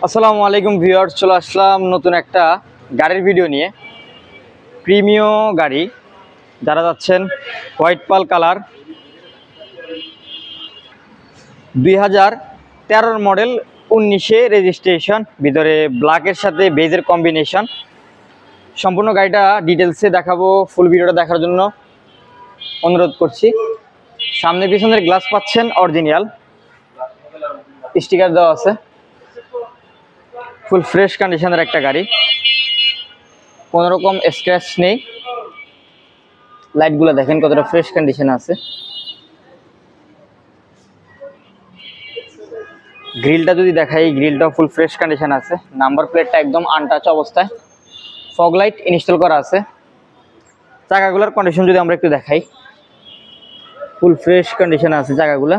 আসসালামু আলাইকুম ভিউয়ার্স, চলে আসলাম নতুন একটা গাড়ির ভিডিও নিয়ে। প্রিমিয় গাড়ি যারা যাচ্ছেন, হোয়াইট পাল কালার 2013 মডেল, 19-এ রেজিস্ট্রেশন, ভিতরে ব্ল্যাকের সাথে বেজের কম্বিনেশন। সম্পূর্ণ গাড়িটা ডিটেলসে দেখাবো, ফুল ভিডিওটা দেখার জন্য অনুরোধ করছি। সামনে পিছনের গ্লাস পাচ্ছেন অরিজিনাল, স্টিকার দেওয়া আছে। ফুল ফ্রেশ কন্ডিশনের একটা গাড়ি, কোনো রকম স্ক্র্যাচ নেই। লাইটগুলো দেখেন কতটা ফ্রেশ কন্ডিশনে আছে। গ্রিলটা যদি দেখাই, গ্রিলটাও ফুল ফ্রেশ কন্ডিশন আছে। নাম্বার প্লেটটা একদম আনটাচ অবস্থায়, ফগ লাইট ইনস্টল করা আছে। চাকাগুলোর কন্ডিশন যদি আমরা একটু দেখাই, ফুল ফ্রেশ কন্ডিশনে আছে চাকাগুলো।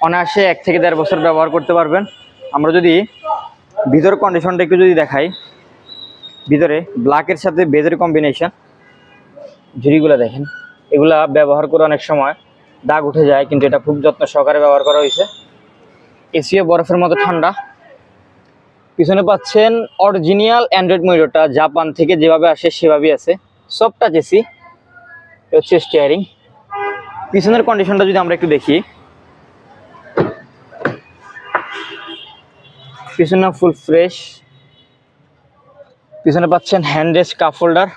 অনায়াসে 1 থেকে 1.5 বছর ব্যবহার করতে পারবেন। আমরা যদি ভিতর কন্ডিশনটা একটু যদি দেখাই, ভিতরে ব্ল্যাকের সাথে বেজের কম্বিনেশন। ঝুড়িগুলো দেখেন, এগুলা ব্যবহার করে অনেক সময় দাগ উঠে যায়, কিন্তু এটা খুব যত্ন সহকারে ব্যবহার করা হয়েছে। এসিও বরফের মতো ঠান্ডা। পিছনে পাচ্ছেন অরিজিনাল অ্যান্ড্রয়েড মনিটরটা, জাপান থেকে যেভাবে আসে সেভাবেই আছে। সব টাচ এসি, হচ্ছে স্টিয়ারিং। পিছনের কন্ডিশনটা যদি আমরা একটু দেখি, পিছনে ফুল ফ্রেশ। পিছনে পাচ্ছেন হ্যান্ড রেস্ট, কাপ হোল্ডার।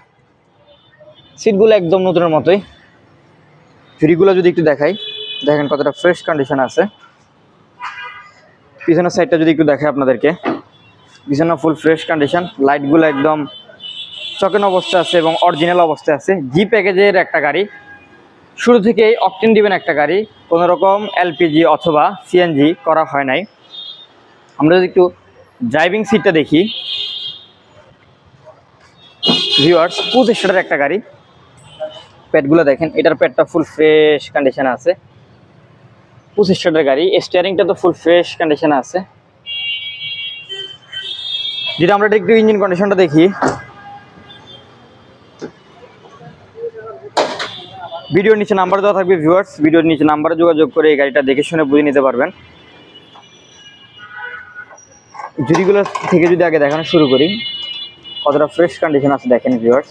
সিটগুলো একদম নতুনের মতোই। ঝুড়িগুলো যদি একটু দেখাই, দেখেন কতটা ফ্রেশ কন্ডিশন আছে। পিছনের সাইডটা যদি একটু দেখাই আপনাদেরকে, পিছনে ফুল ফ্রেশ কন্ডিশন। লাইটগুলো একদম চকেন অবস্থা আছে এবং অরিজিনাল অবস্থায় আছে। জি প্যাকেজের একটা গাড়ি, শুরু থেকেই অকটেন দিবেন একটা গাড়ি, কোনো রকম এলপিজি অথবা সিএনজি করা হয় নাই। আমরা যদি একটু ড্রাইভিং সিটটা দেখি ভিউয়ার্স, 25 সিটারের একটা গাড়ি। প্যাডগুলো দেখেন, এটার প্যাডটা ফুল ফ্রেশ কন্ডিশনে আছে। 25 সিটারের গাড়ি, স্টিয়ারিংটা তো ফুল ফ্রেশ কন্ডিশনে আছে। যদি আমরা একটু ইঞ্জিন কন্ডিশনটা দেখি, ভিডিওর নিচে নাম্বার দেওয়া থাকবে ভিউয়ার্স, ভিডিওর নিচে নাম্বারে যোগাযোগ করে এই গাড়িটা দেখে শুনে বুঝে নিতে পারবেন। ঝুড়িগুলো থেকে যদি আগে দেখানো শুরু করি, কতটা ফ্রেশ কন্ডিশন আছে দেখেন ভিউয়ার্স।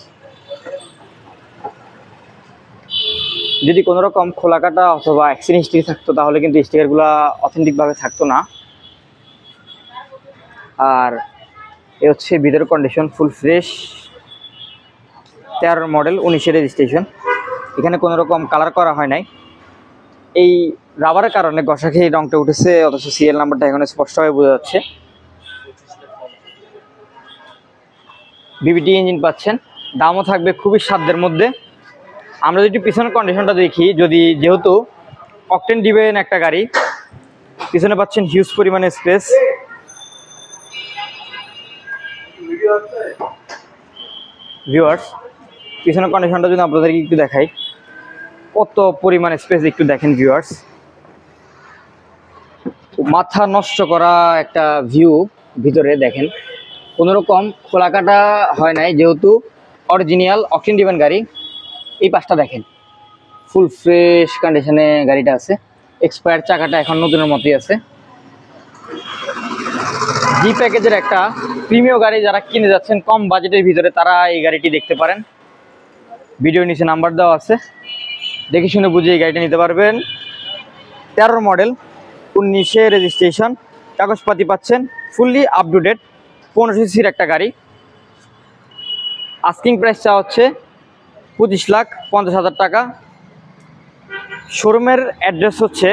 যদি কোনো রকম খোলা কাটা অথবা অ্যাক্সিডেন্ট হিস্ট্রি থাকতো, তাহলে কিন্তু স্টিকারগুলো অথেন্টিকভাবে থাকতো না। আর এ হচ্ছে ভিতরের কন্ডিশন, ফুল ফ্রেশ। 13 মডেল, 19-এ রেজিস্ট্রেশন। এখানে কোনো রকম কালার করা হয় নাই। এই রাবারের কারণে ঘষা খেয়ে রংটা উঠেছে, অথচ সিএল নাম্বারটা এখানে স্পষ্টভাবে বোঝা যাচ্ছে। বিবিটি ইঞ্জিন পাচ্ছেন, দামও থাকবে খুবই সাধ্যের মধ্যে। আমরা যদি পিছনের কন্ডিশনটা দেখি, যেহেতু অকটেন দিবেন একটা গাড়ি, পিছনে পাচ্ছেন হিউজ পরিমাণে স্পেস। ভিউয়ার্স, পিছনের কন্ডিশনটা যদি আপনাদেরকে একটু দেখাই, কত পরিমাণে স্পেস একটু দেখেন ভিউয়ার্স। মাথা নষ্ট করা একটা ভিউ। ভিতরে দেখেন কোনো রকম খোলা কাটা হয় নাই, যেহেতু অরিজিনাল অকটেন দিবেন গাড়ি। এই পাশটা দেখেন, ফুল ফ্রেশ কন্ডিশনে গাড়িটা আছে। এক্সপায়ার চাকাটা এখন নতুনের মতোই আছে। জি প্যাকেজের একটা প্রিমিয় গাড়ি যারা কিনে যাচ্ছেন কম বাজেটের ভিতরে, তারা এই গাড়িটি দেখতে পারেন। ভিডিওর নিচে নাম্বার দেওয়া আছে, দেখে শুনে বুঝে এই গাড়িটা নিতে পারবেন। 13 মডেল, 19-এ রেজিস্ট্রেশন। কাগজপাতি পাচ্ছেন ফুললি আপ টু ডেট। 15 সিসির একটা গাড়ি। আস্কিং প্রাইসটা হচ্ছে 25,50,000 টাকা। শোরুমের অ্যাড্রেস হচ্ছে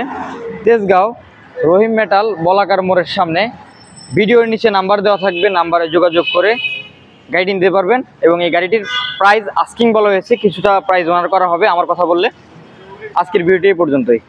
তেজগাঁও রহিম মেটাল বলাকার মোড়ের সামনে। ভিডিওর নিচে নাম্বার দেওয়া থাকবে, নাম্বারে যোগাযোগ করে গাড়িটি নিতে পারবেন। এবং এই গাড়িটির প্রাইস আস্কিং বলা হয়েছে, কিছুটা প্রাইস অনার করা হবে আমার কথা বললে। আজকের ভিডিওটি এই পর্যন্তই।